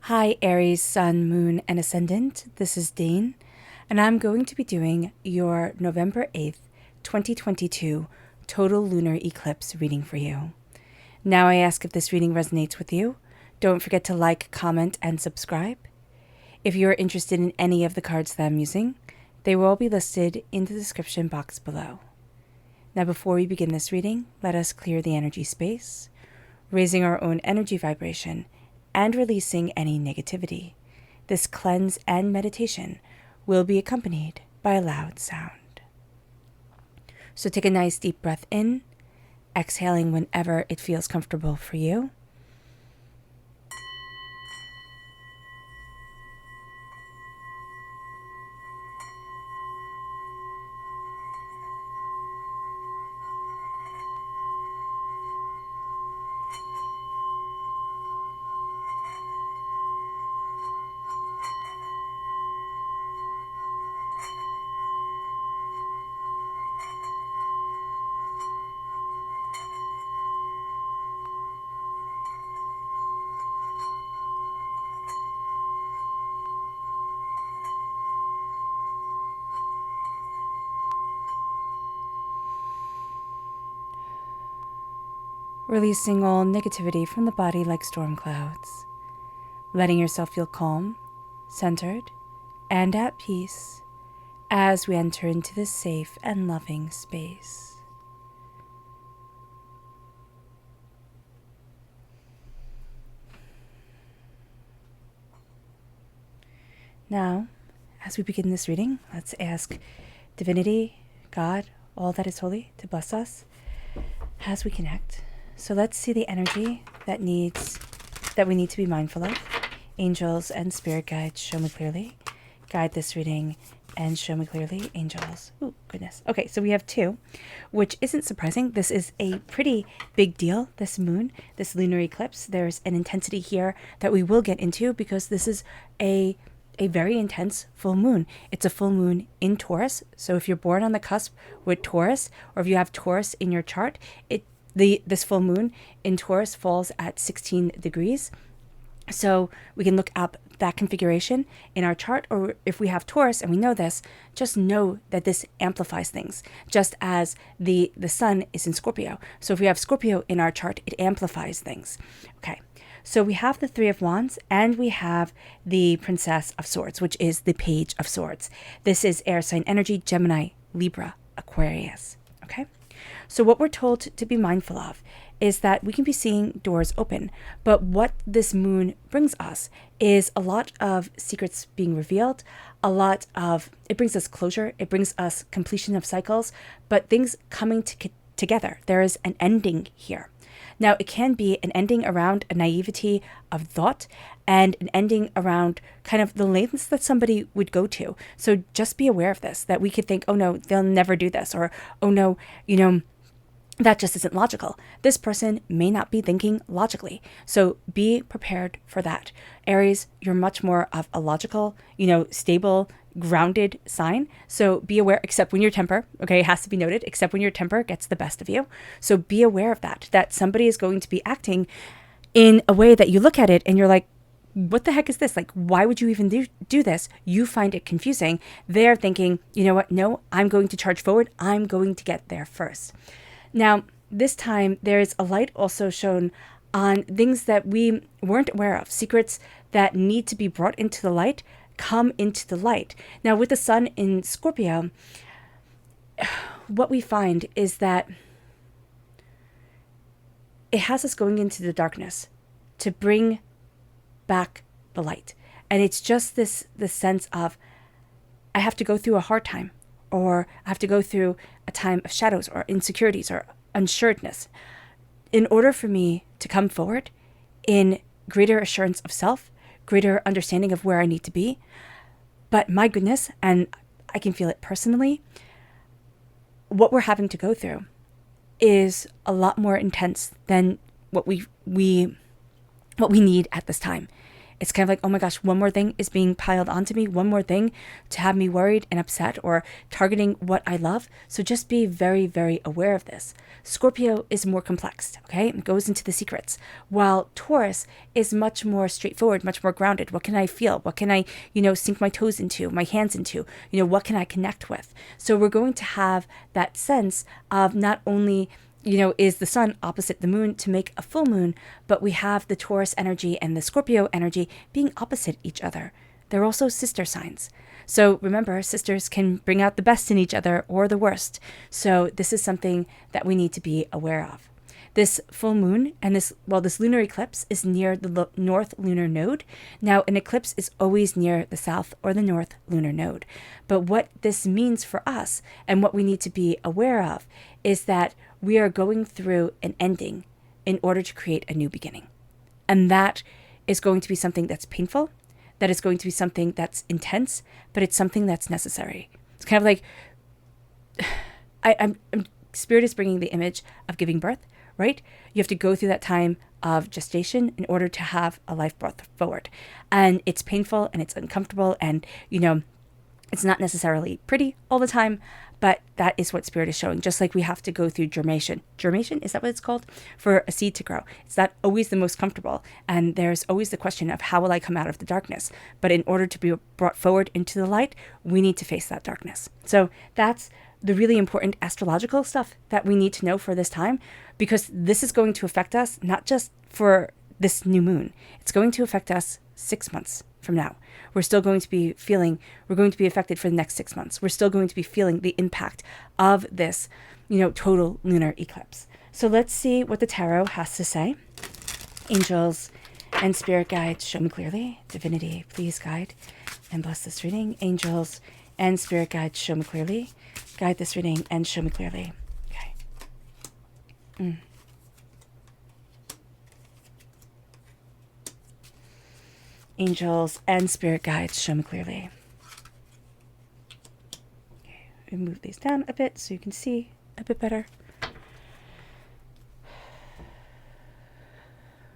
Hi, Aries, Sun, Moon, and Ascendant. This is Dane, and I'm going to be doing your November 8th, 2022 total lunar eclipse reading for you. Now I ask if this reading resonates with you. Don't forget to like, comment, and subscribe. If you're interested in any of the cards that I'm using, they will all be listed in the description box below. Now before we begin this reading, let us clear the energy space, raising our own energy vibration and releasing any negativity. This cleanse and meditation will be accompanied by a loud sound. So take a nice deep breath in, exhaling whenever it feels comfortable for you. Releasing all negativity from the body like storm clouds. Letting yourself feel calm, centered, and at peace as we enter into this safe and loving space. Now, as we begin this reading, let's ask Divinity, God, all that is holy, to bless us as we connect. So let's see the energy that we need to be mindful of. Angels and spirit guides, show me clearly. Guide this reading and show me clearly. Angels. Oh, goodness. Okay, so we have two, which isn't surprising. This is a pretty big deal, this moon, this lunar eclipse. There's an intensity here that we will get into because this is a very intense full moon. It's a full moon in Taurus. So if you're born on the cusp with Taurus, or if you have Taurus in your chart, this full moon in Taurus falls at 16 degrees. So we can look up that configuration in our chart, or if we have Taurus and we know this, just know that this amplifies things, just as the sun is in Scorpio. So if we have Scorpio in our chart, it amplifies things. Okay. So we have the Three of Wands and we have the Princess of Swords, which is the Page of Swords. This is air sign energy, Gemini, Libra, Aquarius. Okay. So what we're told to be mindful of is that we can be seeing doors open, but what this moon brings us is a lot of secrets being revealed, it brings us closure, it brings us completion of cycles, but things coming together. There is an ending here. Now, it can be an ending around a naivety of thought and an ending around kind of the lengths that somebody would go to. So just be aware of this, that we could think, oh no, they'll never do this, or oh no, that just isn't logical. This person may not be thinking logically. So be prepared for that. Aries, you're much more of a logical, stable, grounded sign. So be aware, except when your temper, okay, it has to be noted, except when your temper gets the best of you. So be aware of that somebody is going to be acting in a way that you look at it and you're like, what the heck is this? Like, why would you even do this? You find it confusing. They're thinking, you know what? No, I'm going to charge forward. I'm going to get there first. Now, this time, there is a light also shown on things that we weren't aware of, secrets that need to be brought into the light, come into the light. Now, with the sun in Scorpio, what we find is that it has us going into the darkness to bring back the light. And it's just this sense of, I have to go through a hard time, or I have to go through a time of shadows or insecurities or unsureness in order for me to come forward in greater assurance of self, greater understanding of where I need to be. But my goodness, and I can feel it personally, what we're having to go through is a lot more intense than what we need at this time. It's kind of like, oh my gosh, one more thing is being piled onto me, one more thing to have me worried and upset or targeting what I love. So just be very, very aware of this. Scorpio is more complex, okay? It goes into the secrets, while Taurus is much more straightforward, much more grounded. What can I feel? What can I, sink my toes into, my hands into? What can I connect with? So we're going to have that sense of not only is the sun opposite the moon to make a full moon, but we have the Taurus energy and the Scorpio energy being opposite each other. They're also sister signs. So remember, sisters can bring out the best in each other or the worst. So this is something that we need to be aware of. This full moon and this lunar eclipse is near the north lunar node. Now, an eclipse is always near the south or the north lunar node. But what this means for us and what we need to be aware of is that we are going through an ending in order to create a new beginning. And that is going to be something that's painful. That is going to be something that's intense, but it's something that's necessary. It's kind of like, Spirit is bringing the image of giving birth, right? You have to go through that time of gestation in order to have a life brought forward. And it's painful and it's uncomfortable and, it's not necessarily pretty all the time, but that is what Spirit is showing. Just like we have to go through germination. Germination, is that what it's called? For a seed to grow. It's not always the most comfortable. And there's always the question of how will I come out of the darkness? But in order to be brought forward into the light, we need to face that darkness. So that's the really important astrological stuff that we need to know for this time, because this is going to affect us, not just for this new moon. It's going to affect us 6 months from now. We're going to be affected for the next 6 months. We're still going to be feeling the impact of this, total lunar eclipse. So let's see what the tarot has to say. Angels and spirit guides, show me clearly. Divinity, please guide and bless this reading. Angels and spirit guides, show me clearly. Guide this reading and show me clearly. Okay. Angels and spirit guides, show me clearly. Okay, we move these down a bit so you can see a bit better.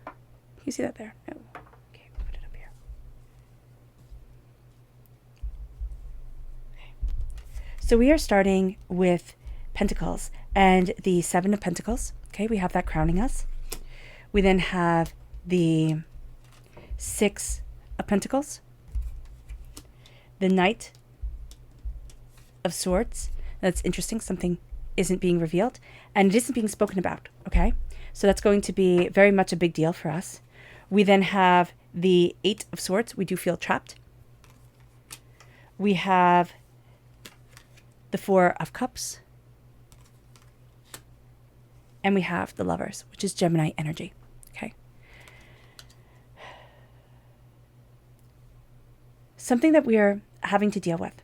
Can you see that there? No. Okay, we'll put it up here. Okay. So we are starting with Pentacles and the Seven of Pentacles. Okay, we have that crowning us. We then have the Six of Pentacles, the Knight of Swords. That's interesting. Something isn't being revealed and it isn't being spoken about. Okay, so that's going to be very much a big deal for us. We then have the Eight of Swords. We do feel trapped. We have the Four of Cups, and we have the Lovers, which is Gemini energy. Okay. Something that we are having to deal with,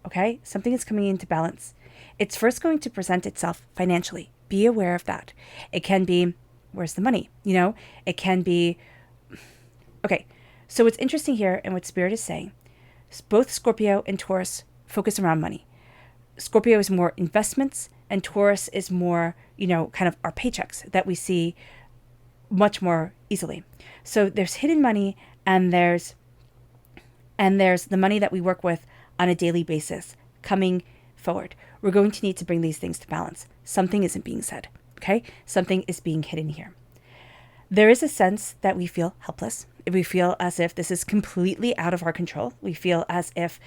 okay? Something is coming into balance. It's first going to present itself financially. Be aware of that. It can be, where's the money? It can be, okay. So what's interesting here and what Spirit is saying, both Scorpio and Taurus focus around money. Scorpio is more investments and Taurus is more, kind of our paychecks that we see much more easily. So there's hidden money and there's the money that we work with on a daily basis coming forward. We're going to need to bring these things to balance. Something isn't being said, okay? Something is being hidden here. There is a sense that we feel helpless. We feel as if this is completely out of our control. We feel as if,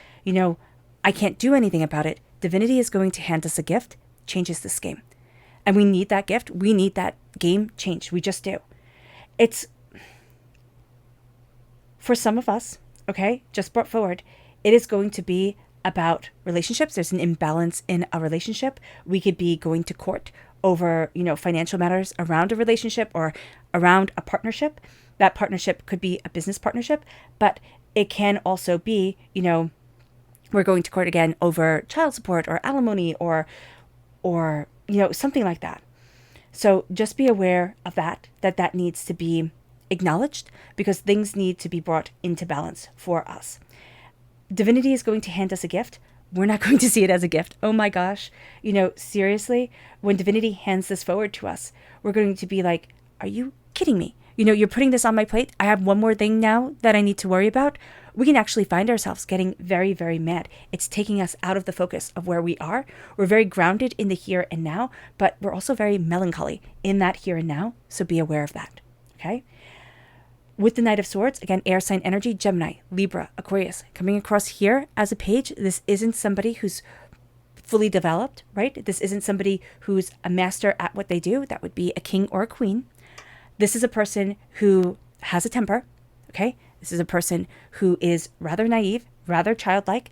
I can't do anything about it. Divinity is going to hand us a gift, changes this game. And we need that gift. We need that game changed. We just do. It's, for some of us, okay, just brought forward, it is going to be about relationships. There's an imbalance in a relationship. We could be going to court over, financial matters around a relationship or around a partnership. That partnership could be a business partnership, but it can also be, we're going to court again over child support or alimony or something like that. So just be aware of that needs to be acknowledged because things need to be brought into balance for us. Divinity is going to hand us a gift. We're not going to see it as a gift. Oh my gosh. Seriously, when Divinity hands this forward to us, we're going to be like, are you kidding me? you're putting this on my plate. I have one more thing now that I need to worry about. We can actually find ourselves getting very, very mad. It's taking us out of the focus of where we are. We're very grounded in the here and now, but we're also very melancholy in that here and now. So be aware of that. Okay. With the Knight of Swords, again, air sign energy, Gemini, Libra, Aquarius, coming across here as a page. This isn't somebody who's fully developed, right? This isn't somebody who's a master at what they do. That would be a king or a queen. This is a person who has a temper, okay? This is a person who is rather naive, rather childlike.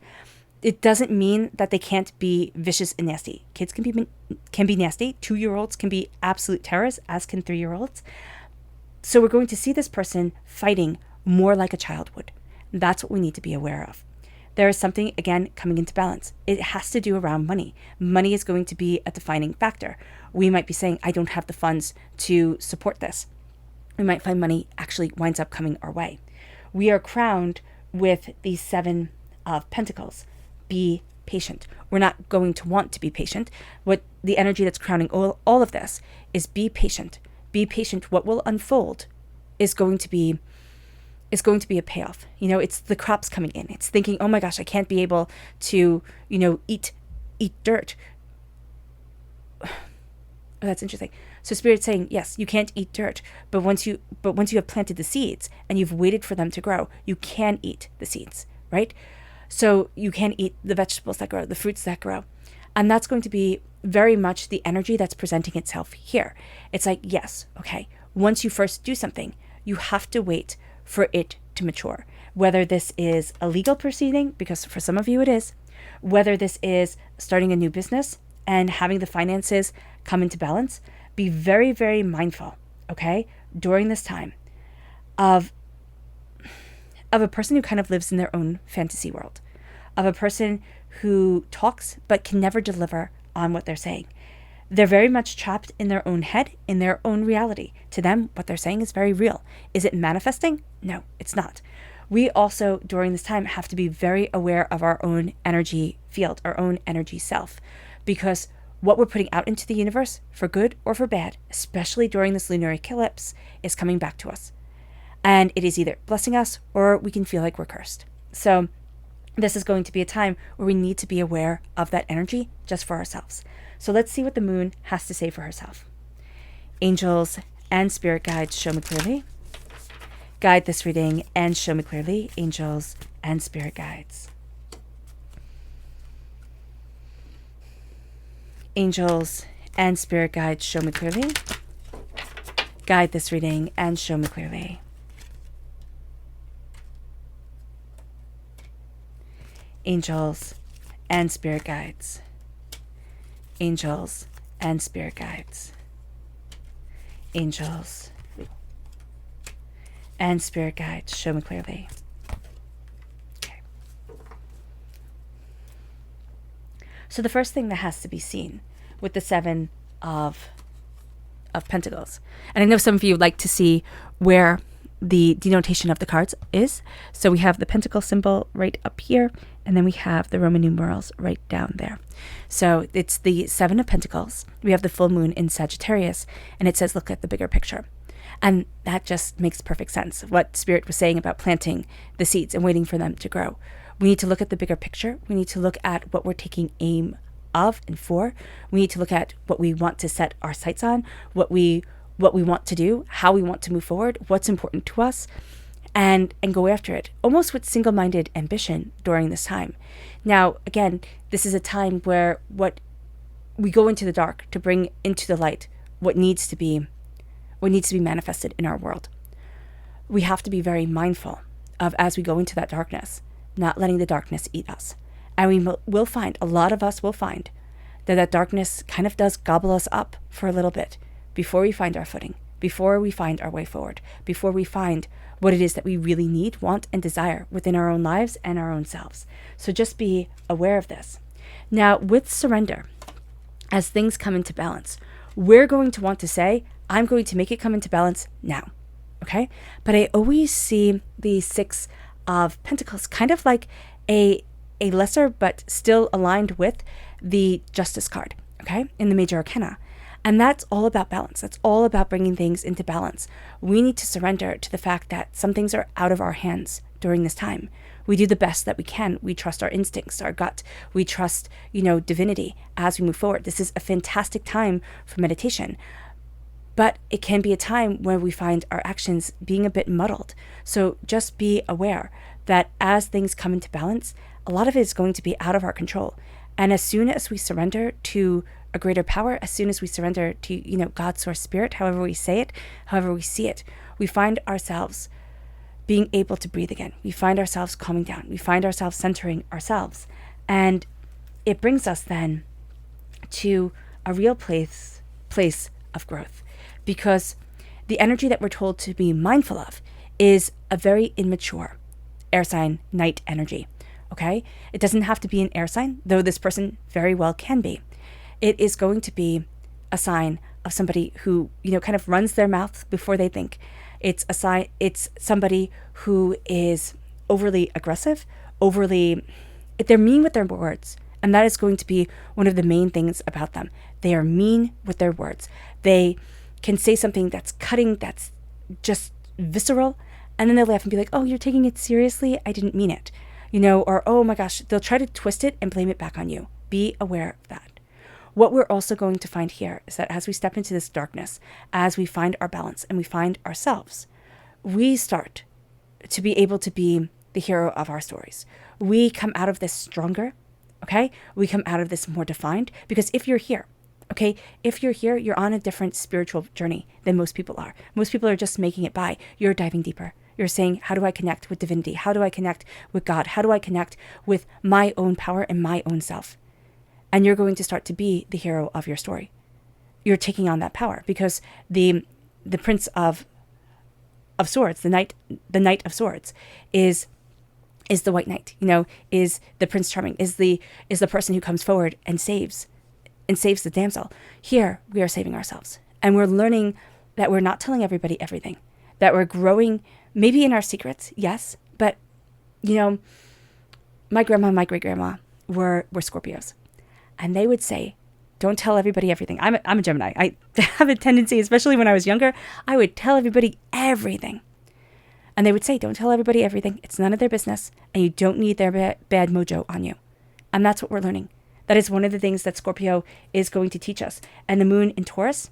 It doesn't mean that they can't be vicious and nasty. Kids can be nasty. 2-year-olds can be absolute terrors, as can 3-year-olds. So we're going to see this person fighting more like a child would. That's what we need to be aware of. There is something, again, coming into balance. It has to do around money. Money is going to be a defining factor. We might be saying, I don't have the funds to support this. We might find money actually winds up coming our way. We are crowned with the 7 of Pentacles. Be patient. We're not going to want to be patient. What the energy that's crowning all of this is be patient. Be patient. What will unfold is going to be a payoff. It's the crops coming in. It's thinking, oh my gosh, I can't be able to, eat dirt. Oh, that's interesting. So Spirit's saying, yes, you can't eat dirt, but once you have planted the seeds and you've waited for them to grow, you can eat the seeds, right? So you can eat the vegetables that grow, the fruits that grow. And that's going to be very much the energy that's presenting itself here. It's like, yes, okay, once you first do something, you have to wait for it to mature. Whether this is a legal proceeding, because for some of you it is, whether this is starting a new business and having the finances come into balance, be very, very mindful, okay, during this time of a person who kind of lives in their own fantasy world, of a person who talks but can never deliver on what they're saying. They're very much trapped in their own head, in their own reality. To them, what they're saying is very real. Is it manifesting? No, it's not. We also, during this time, have to be very aware of our own energy field, our own energy self, because what we're putting out into the universe, for good or for bad, especially during this lunar eclipse, is coming back to us. And it is either blessing us or we can feel like we're cursed. So this is going to be a time where we need to be aware of that energy just for ourselves. So let's see what the moon has to say for herself. Angels and spirit guides, show me clearly. Guide this reading and show me clearly, angels and spirit guides. Angels and spirit guides, show me clearly. Guide this reading and show me clearly. Angels and spirit guides. Angels and spirit guides. Angels and spirit guides, show me clearly. Okay. So the first thing that has to be seen with the 7 of Pentacles, and I know some of you like to see where the denotation of the cards is. So we have the pentacle symbol right up here, and then we have the Roman numerals right down there. So it's the 7 of Pentacles. We have the full moon in Sagittarius, and it says, look at the bigger picture. And that just makes perfect sense. What Spirit was saying about planting the seeds and waiting for them to grow. We need to look at the bigger picture. We need to look at what we're taking aim of and for. We need to look at what we want to set our sights on, what we want to do, how we want to move forward, what's important to us, and go after it, almost with single-minded ambition during this time. Now, again, this is a time where what we go into the dark to bring into the light what needs to be manifested in our world. We have to be very mindful of, as we go into that darkness, not letting the darkness eat us. And we will find, a lot of us will find, that darkness kind of does gobble us up for a little bit before we find our footing, before we find our way forward, before we find what it is that we really need, want, and desire within our own lives and our own selves. So just be aware of this. Now, with surrender, as things come into balance, we're going to want to say, I'm going to make it come into balance now, okay? But I always see the 6 of Pentacles kind of like a lesser but still aligned with the Justice card, okay, in the Major Arcana. And that's all about balance. That's all about bringing things into balance. We need to surrender to the fact that some things are out of our hands during this time. We do the best that we can. We trust our instincts, our gut. We trust, divinity as we move forward. This is a fantastic time for meditation. But it can be a time where we find our actions being a bit muddled. So just be aware that as things come into balance, a lot of it is going to be out of our control. And as soon as we surrender to a greater power, as soon as we surrender to, God, source, spirit, however we say it, however we see it, we find ourselves being able to breathe again. We find ourselves calming down. We find ourselves centering ourselves. And it brings us then to a real place of growth, because the energy that we're told to be mindful of is a very immature air sign night energy. Okay? It doesn't have to be an air sign, though this person very well can be. It is going to be a sign of somebody who, kind of runs their mouth before they think. It's somebody who is overly aggressive, they're mean with their words. And that is going to be one of the main things about them. They are mean with their words. They can say something that's cutting, that's just visceral, and then they'll laugh and be like, oh, you're taking it seriously? I didn't mean it. Or, oh my gosh, they'll try to twist it and blame it back on you. Be aware of that. What we're also going to find here is that as we step into this darkness, as we find our balance and we find ourselves, we start to be able to be the hero of our stories. We come out of this stronger, okay? We come out of this more defined, because if you're here, okay, you're on a different spiritual journey than most people are. Most people are just making it by. You're diving deeper. You're saying, how do I connect with divinity? How do I connect with God? How do I connect with my own power and my own self? And you're going to start to be the hero of your story. You're taking on that power, because the Prince of Swords, the Knight of Swords, is the White Knight. Is the Prince Charming, is the person who comes forward and saves the damsel. Here we are saving ourselves, and we're learning that we're not telling everybody everything. That we're growing, maybe in our secrets, yes, but my grandma and my great grandma were Scorpios. And they would say, don't tell everybody everything. I'm a Gemini. I have a tendency, especially when I was younger, I would tell everybody everything. And they would say, don't tell everybody everything. It's none of their business. And you don't need their bad mojo on you. And that's what we're learning. That is one of the things that Scorpio is going to teach us. And the moon in Taurus,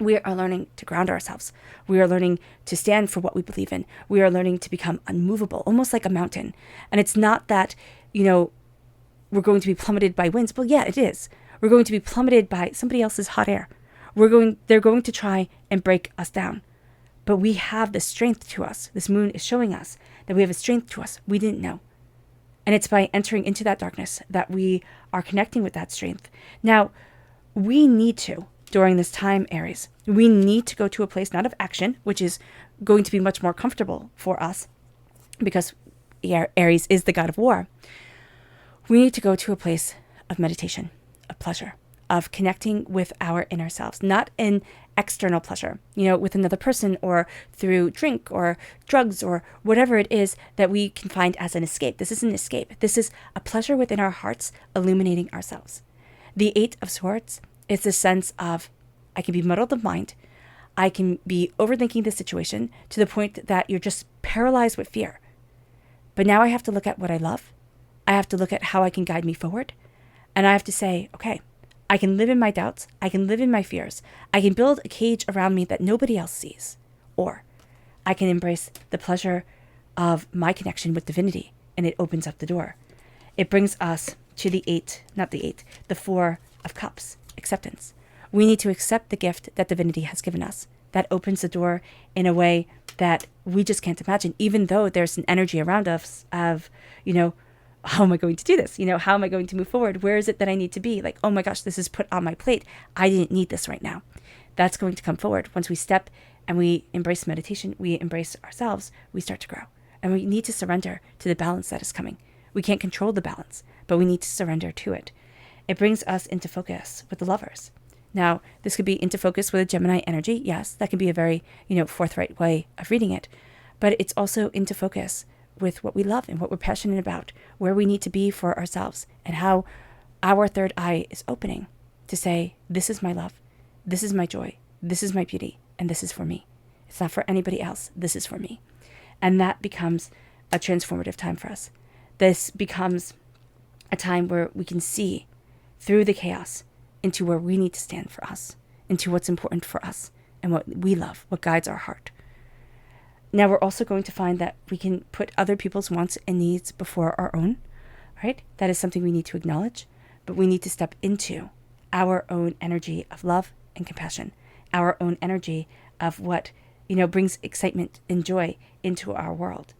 we are learning to ground ourselves. We are learning to stand for what we believe in. We are learning to become unmovable, almost like a mountain. And it's not that, we're going to be plummeted by winds. Well, yeah, it is. We're going to be plummeted by somebody else's hot air. They're going to try and break us down. But we have the strength to us. This moon is showing us that we have a strength to us we didn't know. And it's by entering into that darkness that we are connecting with that strength. Now, we need to, during this time, Aries, we need to go to a place not of action, which is going to be much more comfortable for us, because Aries is the god of war. We need to go to a place of meditation, of pleasure, of connecting with our inner selves, not an external pleasure, with another person or through drink or drugs or whatever it is that we can find as an escape. This is an escape. This is a pleasure within our hearts, illuminating ourselves. The Eight of Swords is the sense of, I can be muddled of mind. I can be overthinking the situation to the point that you're just paralyzed with fear. But now I have to look at what I love. I have to look at how I can guide me forward. And I have to say, okay, I can live in my doubts. I can live in my fears. I can build a cage around me that nobody else sees. Or I can embrace the pleasure of my connection with divinity, and it opens up the door. It brings us to the Four of Cups, acceptance. We need to accept the gift that divinity has given us. That opens the door in a way that we just can't imagine, even though there's an energy around us of, how am I going to do this? How am I going to move forward? Where is it that I need to be? Like, oh my gosh, this is put on my plate. I didn't need this right now. That's going to come forward. Once we step and we embrace meditation, we embrace ourselves, we start to grow. And we need to surrender to the balance that is coming. We can't control the balance, but we need to surrender to it. It brings us into focus with the Lovers. Now, this could be into focus with a Gemini energy. Yes, that can be a very, forthright way of reading it. But it's also into focus with what we love and what we're passionate about, where we need to be for ourselves, and how our third eye is opening to say, this is my love. this is my joy, this is my beauty, and this is for me. It's not for anybody else. This is for me. And that becomes a transformative time for us. This becomes a time where we can see through the chaos into where we need to stand for us, into what's important for us and what we love, what guides our heart. Now we're also going to find that we can put other people's wants and needs before our own, right? That is something we need to acknowledge, but we need to step into our own energy of love and compassion, our own energy of what, brings excitement and joy into our world.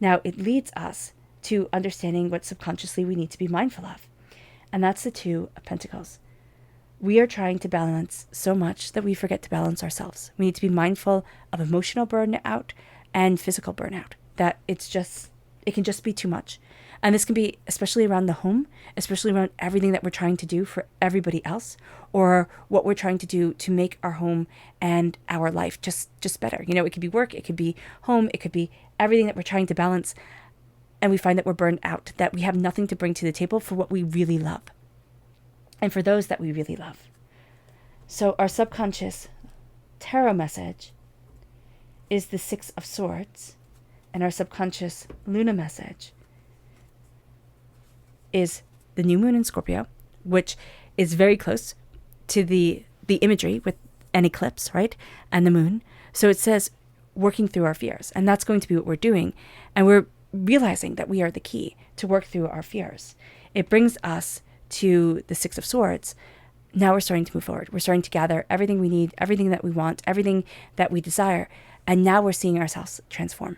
Now it leads us to understanding what subconsciously we need to be mindful of. And that's the Two of Pentacles. We are trying to balance so much that we forget to balance ourselves. We need to be mindful of emotional burnout and physical burnout, that it can just be too much. And this can be especially around the home, especially around everything that we're trying to do for everybody else, or what we're trying to do to make our home and our life just better. It could be work, it could be home, it could be everything that we're trying to balance. And we find that we're burned out, that we have nothing to bring to the table for what we really love and for those that we really love. So our subconscious tarot message is the Six of Swords, and our subconscious Luna message is the new moon in Scorpio, which is very close to the imagery with an eclipse, right? And the moon. So it says working through our fears, and that's going to be what we're doing. And we're realizing that we are the key to work through our fears. It brings us to the Six of Swords. Now we're starting to move forward. We're starting to gather everything we need, everything that we want, everything that we desire. And now we're seeing ourselves transform.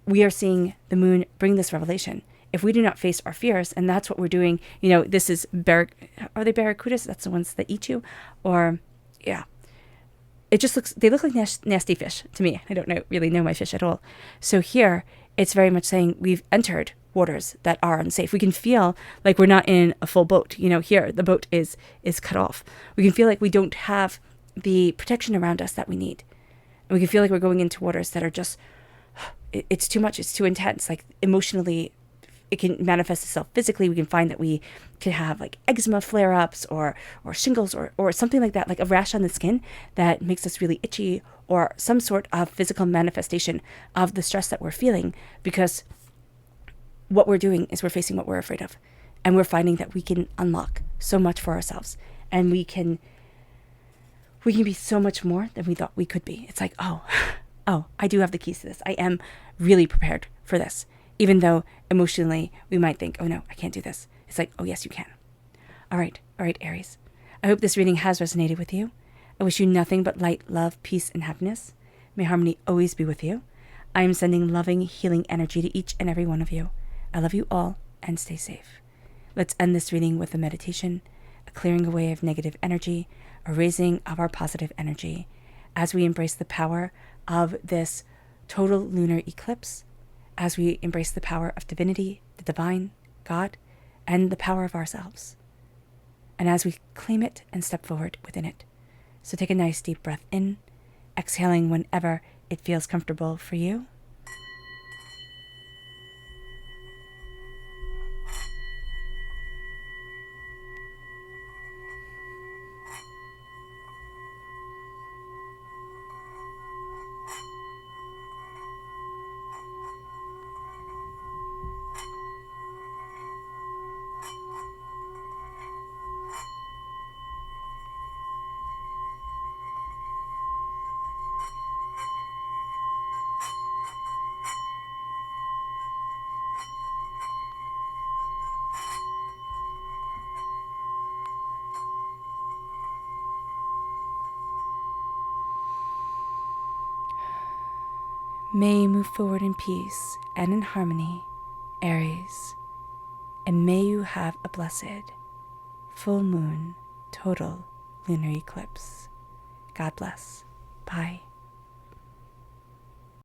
We are seeing the moon bring this revelation. If we do not face our fears, and that's what we're doing, this is, are they barracudas? That's the ones that eat you? Or, yeah. They look like nasty fish to me. I don't really know my fish at all. So here, it's very much saying we've entered waters that are unsafe. We can feel like we're not in a full boat. Here, the boat is cut off. We can feel like we don't have the protection around us that we need. And we can feel like we're going into waters that are just, it's too much, it's too intense. Like emotionally, it can manifest itself physically. We can find that we can have like eczema flare-ups or shingles or something like that, like a rash on the skin that makes us really itchy, or some sort of physical manifestation of the stress that we're feeling, because what we're doing is we're facing what we're afraid of. And we're finding that we can unlock so much for ourselves, and we can be so much more than we thought we could be. It's like, oh, I do have the keys to this. I am really prepared for this. Even though emotionally we might think, oh no, I can't do this. It's like, oh yes, you can. All right, Aries. I hope this reading has resonated with you. I wish you nothing but light, love, peace, and happiness. May harmony always be with you. I am sending loving, healing energy to each and every one of you. I love you all, and stay safe. Let's end this reading with a meditation, a clearing away of negative energy, a raising of our positive energy, as we embrace the power of this total lunar eclipse, as we embrace the power of divinity, the divine, God, and the power of ourselves, and as we claim it and step forward within it. So take a nice deep breath in, exhaling whenever it feels comfortable for you. May you move forward in peace and in harmony, Aries, and may you have a blessed full moon total lunar eclipse. God bless. Bye.